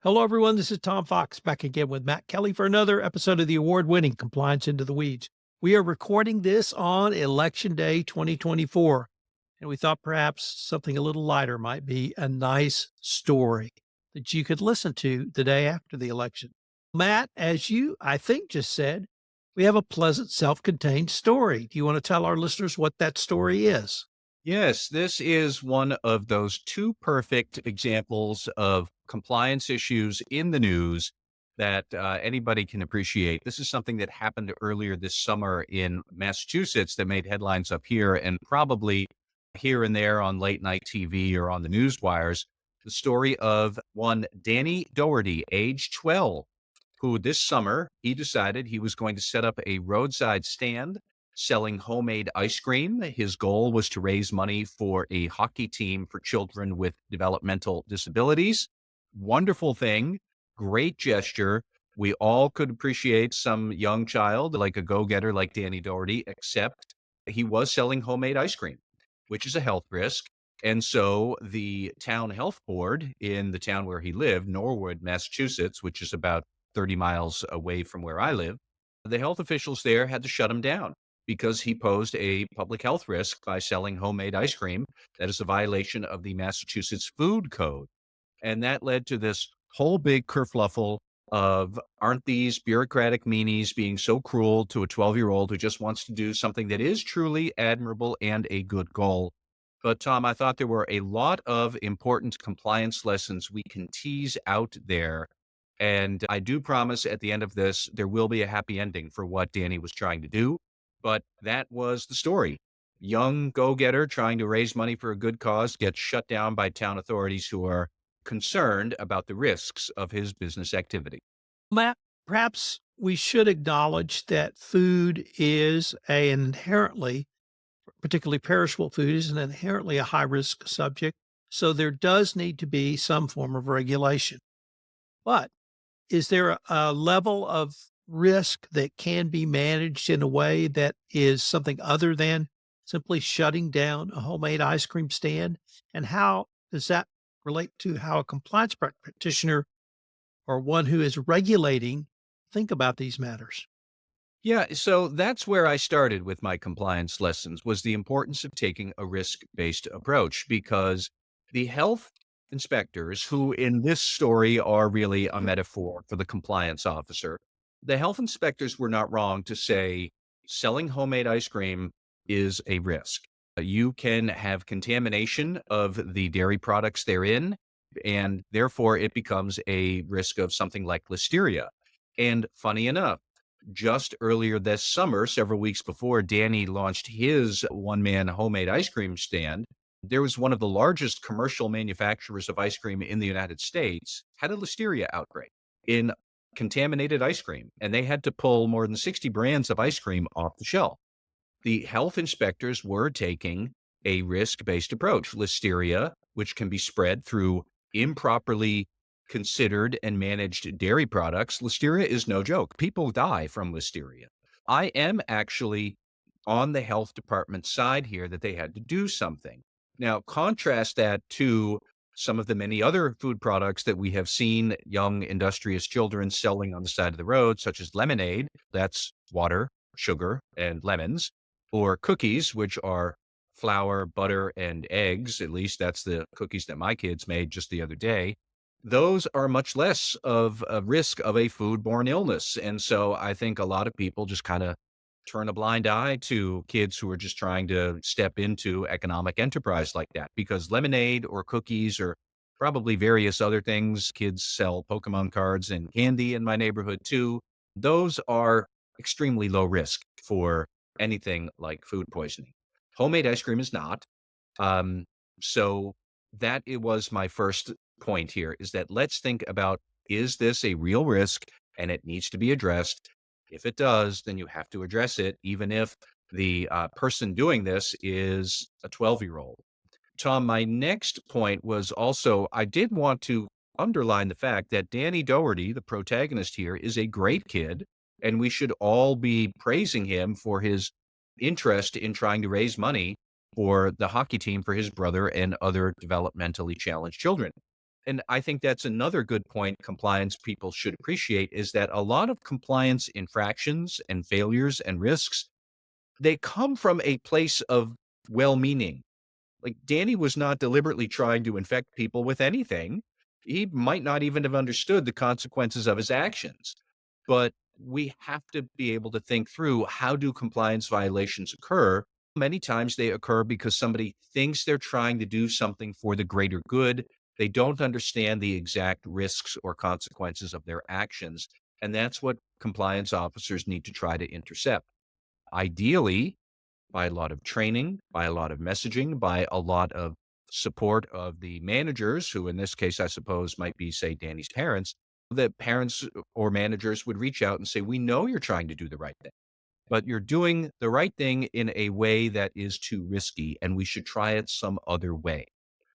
Hello, everyone. This is Tom Fox back again with Matt Kelly for another episode of the award winning Compliance Into the Weeds. We are recording this on Election Day 2024, and we thought perhaps something a little lighter might be a nice story that you could listen to the day after the election. Matt, as you, I think, just said, we have a pleasant, self contained story. Do you want to tell our listeners what that story is? Yes, this is one of those two perfect examples of compliance issues in the news that anybody can appreciate. This is something that happened earlier this summer in Massachusetts that made headlines up here and probably here and there on late night TV or on the news wires. The story of one Danny Doherty, age 12, who this summer he decided he was going to set up a roadside stand selling homemade ice cream. His goal was to raise money for a hockey team for children with developmental disabilities. Wonderful thing, great gesture. We all could appreciate some young child like a go getter like Danny Doherty, except he was selling homemade ice cream, which is a health risk. And so the town health board in the town where he lived, Norwood, Massachusetts, which is about 30 miles away from where I live, the health officials there had to shut him down because he posed a public health risk by selling homemade ice cream. That is a violation of the Massachusetts Food Code. And that led to this whole big kerfluffle of aren't these bureaucratic meanies being so cruel to a 12-year-old who just wants to do something that is truly admirable and a good goal. But Tom, I thought there were a lot of important compliance lessons we can tease out there. And I do promise at the end of this, there will be a happy ending for what Danny was trying to do. But that was the story. Young go getter trying to raise money for a good cause gets shut down by town authorities who are concerned about the risks of his business activity. Matt, perhaps we should acknowledge that food is an inherently, particularly perishable food, is an inherently a high risk subject. So there does need to be some form of regulation. But is there a level of risk that can be managed in a way that is something other than simply shutting down a homemade ice cream stand? And how does that relate to how a compliance practitioner or one who is regulating think about these matters? Yeah, so that's where I started with my compliance lessons was the importance of taking a risk-based approach because the health inspectors, who in this story are really a metaphor for the compliance officer, the health inspectors were not wrong to say selling homemade ice cream is a risk. You can have contamination of the dairy products therein, and therefore it becomes a risk of something like listeria. And funny enough, just earlier this summer, several weeks before Danny launched his one man homemade ice cream stand, there was one of the largest commercial manufacturers of ice cream in the United States had a listeria outbreak in contaminated ice cream, and they had to pull more than 60 brands of ice cream off the shelf. The health inspectors were taking a risk based approach. Listeria, which can be spread through improperly considered and managed dairy products, listeria is no joke. People die from listeria. I am actually on the health department side here that they had to do something. Now, contrast that to some of the many other food products that we have seen young, industrious children selling on the side of the road, such as lemonade, that's water, sugar, and lemons, or cookies, which are flour, butter, and eggs. At least that's the cookies that my kids made just the other day. Those are much less of a risk of a foodborne illness. And so I think a lot of people just kind of turn a blind eye to kids who are just trying to step into economic enterprise like that because lemonade or cookies or probably various other things. Kids sell Pokemon cards and candy in my neighborhood too. Those are extremely low risk for anything like food poisoning. Homemade ice cream is not. Um, so that it was my first point here is that let's think about, is this a real risk and it needs to be addressed? If it does, then you have to address it, even if the person doing this is a 12-year-old. Tom, my next point was also I did want to underline the fact that Danny Doherty, the protagonist here, is a great kid, and we should all be praising him for his interest in trying to raise money for the hockey team for his brother and other developmentally challenged children. And I think that's another good point compliance people should appreciate is that a lot of compliance infractions and failures and risks, they come from a place of well-meaning. Like Danny was not deliberately trying to infect people with anything. He might not even have understood the consequences of his actions. But we have to be able to think through, how do compliance violations occur? Many times they occur because somebody thinks they're trying to do something for the greater good. They don't understand the exact risks or consequences of their actions. And that's what compliance officers need to try to intercept. Ideally, by a lot of training, by a lot of messaging, by a lot of support of the managers, who in this case, I suppose, might be, say, Danny's parents, that parents or managers would reach out and say, we know you're trying to do the right thing, but you're doing the right thing in a way that is too risky, and we should try it some other way.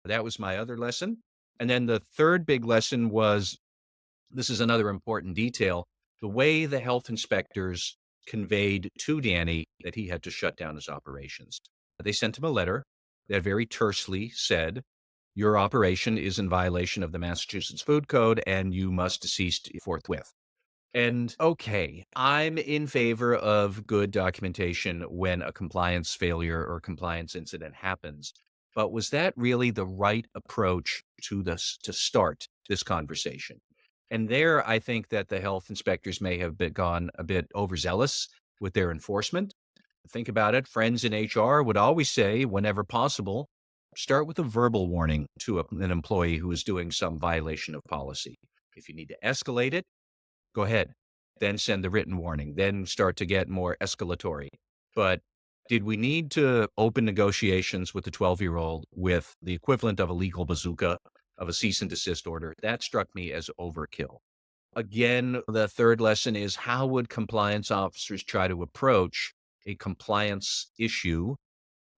That was my other lesson. And then the third big lesson was, this is another important detail, the way the health inspectors conveyed to Danny that he had to shut down his operations. They sent him a letter that very tersely said, your operation is in violation of the Massachusetts Food Code and you must cease forthwith. And okay, I'm in favor of good documentation when a compliance failure or compliance incident happens. But was that really the right approach to this to start this conversation? And there, I think that the health inspectors may have gone a bit overzealous with their enforcement. Think about it. Friends in HR would always say, whenever possible, start with a verbal warning to an employee who is doing some violation of policy. If you need to escalate it, go ahead. Then send the written warning, then start to get more escalatory. But did we need to open negotiations with the 12-year-old with the equivalent of a legal bazooka, of a cease and desist order? That struck me as overkill. Again, the third lesson is, how would compliance officers try to approach a compliance issue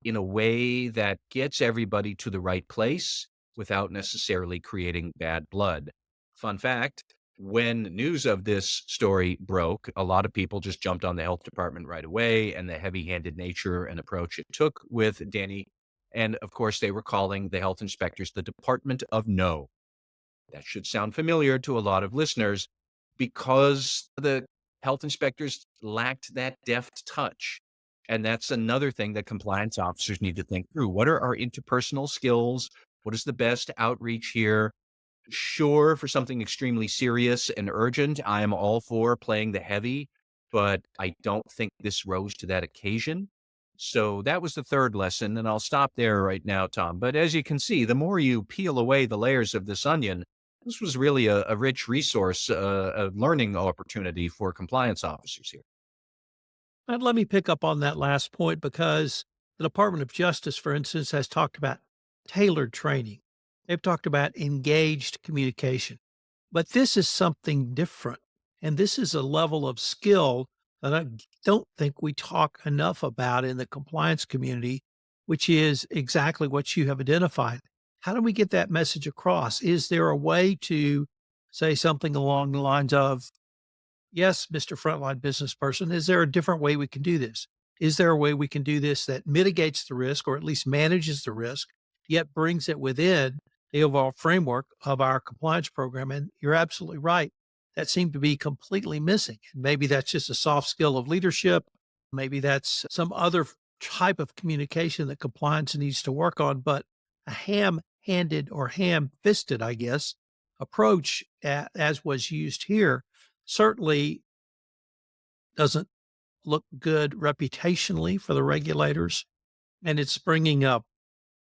in a way that gets everybody to the right place without necessarily creating bad blood? Fun fact, when news of this story broke, a lot of people just jumped on the health department right away, and the heavy-handed nature and approach it took with Danny. And of course, they were calling the health inspectors the Department of No. That should sound familiar to a lot of listeners because the health inspectors lacked that deft touch. And that's another thing that compliance officers need to think through. What are our interpersonal skills? What is the best outreach here? Sure, for something extremely serious and urgent, I am all for playing the heavy, but I don't think this rose to that occasion. So that was the third lesson, and I'll stop there right now, Tom. But as you can see, the more you peel away the layers of this onion, this was really a rich resource, a learning opportunity for compliance officers here. And let me pick up on that last point because the Department of Justice, for instance, has talked about tailored training. They've talked about engaged communication. But this is something different. And this is a level of skill that I don't think we talk enough about in the compliance community, which is exactly what you have identified. How do we get that message across? Is there a way to say something along the lines of, yes, Mr. Frontline business person, is there a different way we can do this? Is there a way we can do this that mitigates the risk or at least manages the risk, yet brings it within the overall framework of our compliance program? And you're absolutely right. That seemed to be completely missing. And maybe that's just a soft skill of leadership. Maybe that's some other type of communication that compliance needs to work on. But a ham handed or ham fisted, I guess, approach, as was used here, certainly doesn't look good reputationally for the regulators, and it's bringing a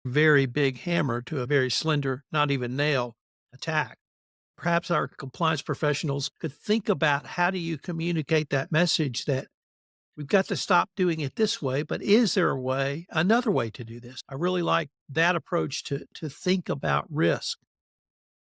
very big hammer to a very slender, not even nail attack. Perhaps our compliance professionals could think about, how do you communicate that message that we've got to stop doing it this way, but is there a way, another way to do this? I really like that approach to think about risk,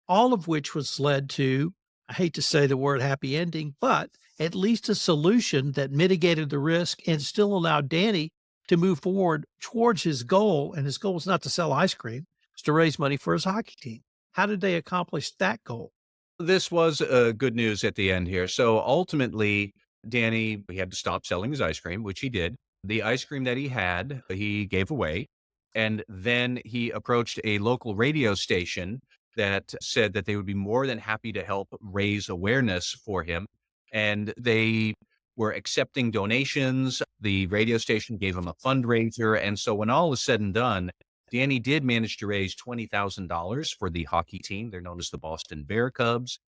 all of which was led to, I hate to say the word happy ending, but at least a solution that mitigated the risk and still allowed Danny to move forward towards his goal. And his goal was not to sell ice cream, it's to raise money for his hockey team. How did they accomplish that goal? This was good news at the end here. So ultimately, Danny, he had to stop selling his ice cream, which he did. The ice cream that he had, he gave away. And then he approached a local radio station that said that they would be more than happy to help raise awareness for him. And they were accepting donations. The radio station gave him a fundraiser. And so when all is said and done, Danny did manage to raise $20,000 for the hockey team. They're known as the Boston Bear Cubs.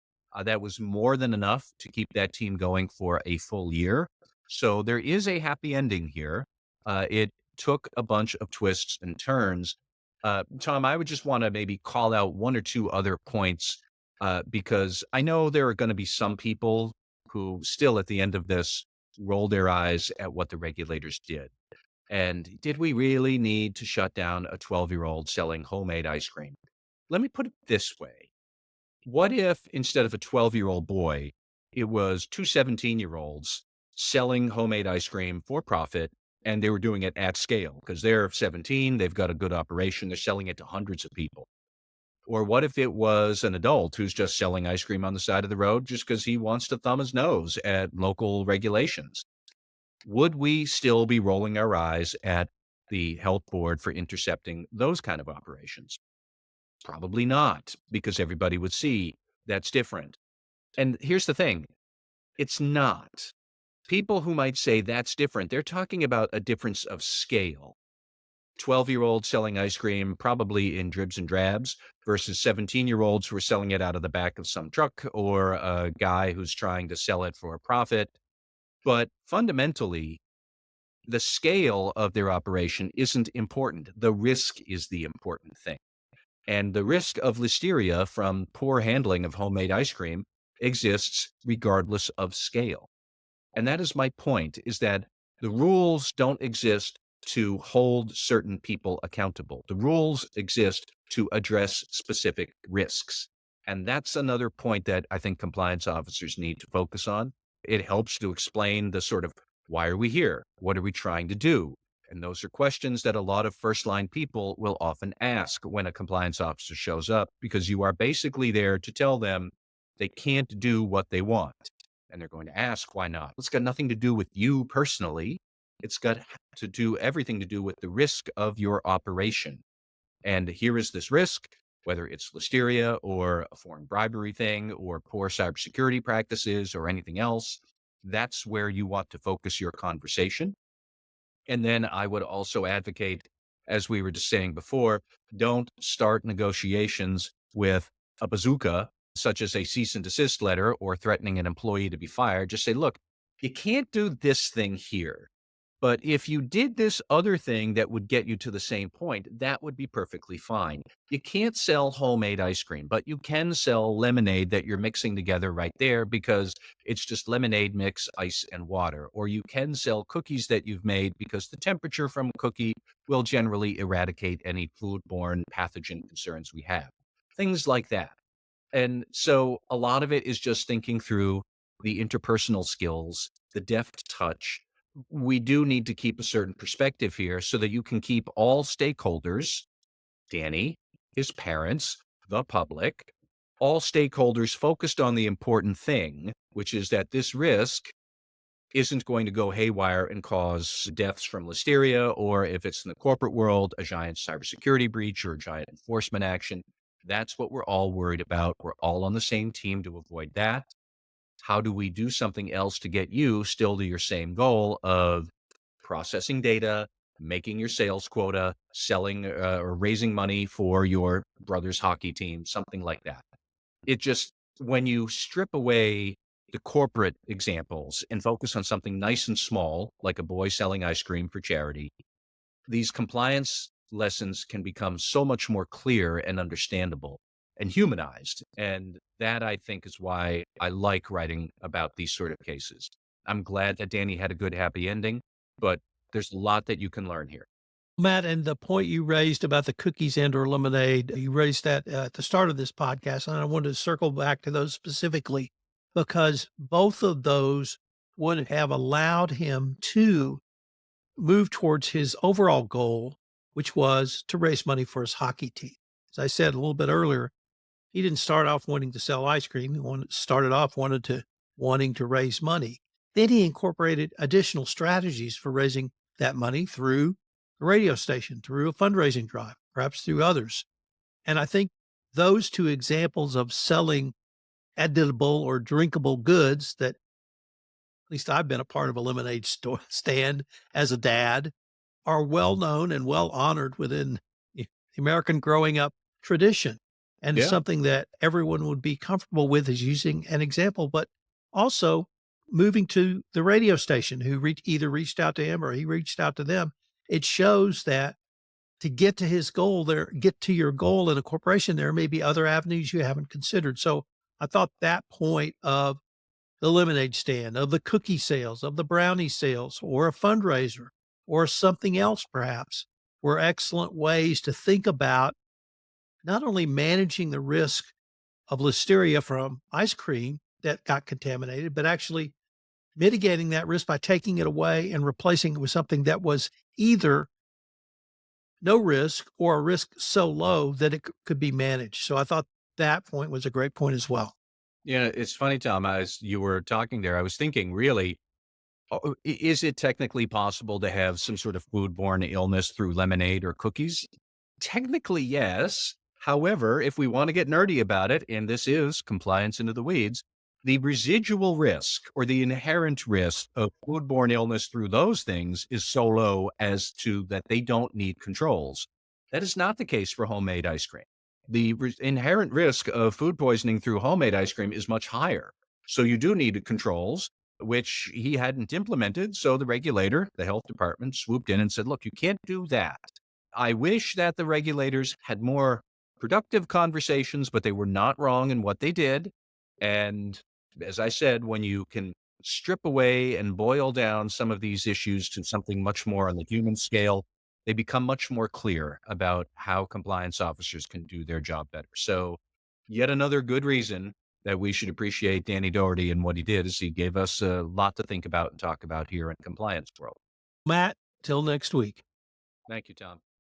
That was more than enough to keep that team going for a full year. So there is a happy ending here. It took a bunch of twists and turns. Tom, I would just want to maybe call out one or two other points because I know there are going to be some people who still at the end of this roll their eyes at what the regulators did. And did we really need to shut down a 12-year-old selling homemade ice cream? Let me put it this way. What if instead of a 12-year-old boy, it was two 17-year-olds selling homemade ice cream for profit and they were doing it at scale because they're 17, they've got a good operation, they're selling it to hundreds of people. Or what if it was an adult who's just selling ice cream on the side of the road just because he wants to thumb his nose at local regulations? Would we still be rolling our eyes at the health board for intercepting those kind of operations? Probably not, because everybody would see that's different. And here's the thing, it's not. People who might say that's different, they're talking about a difference of scale. 12-year-olds selling ice cream, probably in dribs and drabs, versus 17-year-olds who are selling it out of the back of some truck, or a guy who's trying to sell it for a profit. But fundamentally, the scale of their operation isn't important. The risk is the important thing. And the risk of listeria from poor handling of homemade ice cream exists regardless of scale. And that is my point, is that the rules don't exist to hold certain people accountable. The rules exist to address specific risks. And that's another point that I think compliance officers need to focus on. It helps to explain the sort of, why are we here? What are we trying to do? And those are questions that a lot of first line people will often ask when a compliance officer shows up, because you are basically there to tell them they can't do what they want. And they're going to ask, why not? It's got nothing to do with you personally. It's got to do everything to do with the risk of your operation. And here is this risk, whether it's listeria or a foreign bribery thing or poor cybersecurity practices or anything else. That's where you want to focus your conversation. And then I would also advocate, as we were just saying before, don't start negotiations with a bazooka, such as a cease and desist letter or threatening an employee to be fired. Just say, look, you can't do this thing here. But if you did this other thing that would get you to the same point, that would be perfectly fine. You can't sell homemade ice cream, but you can sell lemonade that you're mixing together right there because it's just lemonade mix, ice, and water. Or you can sell cookies that you've made because the temperature from a cookie will generally eradicate any foodborne pathogen concerns we have. Things like that. And so a lot of it is just thinking through the interpersonal skills, the deft touch. We do need to keep a certain perspective here so that you can keep all stakeholders, Danny, his parents, the public, all stakeholders focused on the important thing, which is that this risk isn't going to go haywire and cause deaths from listeria, or if it's in the corporate world, a giant cybersecurity breach or a giant enforcement action. That's what we're all worried about. We're all on the same team to avoid that. How do we do something else to get you still to your same goal of processing data, making your sales quota, selling or raising money for your brother's hockey team, something like that? It just, when you strip away the corporate examples and focus on something nice and small, like a boy selling ice cream for charity, these compliance lessons can become so much more clear and understandable and humanized. And that, I think, is why I like writing about these sort of cases. I'm glad that Danny had a good, happy ending, but there's a lot that you can learn here. Matt, and the point you raised about the cookies and or lemonade, you raised that at the start of this podcast, and I wanted to circle back to those specifically because both of those would have allowed him to move towards his overall goal, which was to raise money for his hockey team. As I said a little bit earlier, he didn't start off wanting to sell ice cream. Started off wanting to raise money. Then he incorporated additional strategies for raising that money through the radio station, through a fundraising drive, perhaps through others. And I think those two examples of selling edible or drinkable goods that at least I've been a part of a lemonade store stand as a dad are well known and well honored within the American growing up tradition, and it's Yeah. something that everyone would be comfortable with as using an example, but also moving to the radio station who either reached out to him or he reached out to them. It shows that to get to his goal there, get to your goal in a corporation, there may be other avenues you haven't considered. So I thought that point of the lemonade stand, of the cookie sales, of the brownie sales, or a fundraiser, or something else perhaps, were excellent ways to think about not only managing the risk of listeria from ice cream that got contaminated, but actually mitigating that risk by taking it away and replacing it with something that was either no risk or a risk so low that it could be managed. So I thought that point was a great point as well. Yeah, it's funny, Tom, as you were talking there, I was thinking, really, is it technically possible to have some sort of foodborne illness through lemonade or cookies? Technically, yes. However, if we want to get nerdy about it, and this is compliance into the weeds, the residual risk or the inherent risk of foodborne illness through those things is so low as to that they don't need controls. That is not the case for homemade ice cream. The inherent risk of food poisoning through homemade ice cream is much higher. So you do need controls, which he hadn't implemented. So the regulator, the health department, swooped in and said, look, you can't do that. I wish that the regulators had more productive conversations, but they were not wrong in what they did. And as I said, when you can strip away and boil down some of these issues to something much more on the human scale, they become much more clear about how compliance officers can do their job better. So, yet another good reason that we should appreciate Danny Doherty and what he did is he gave us a lot to think about and talk about here in compliance world. Matt, till next week. Thank you, Tom.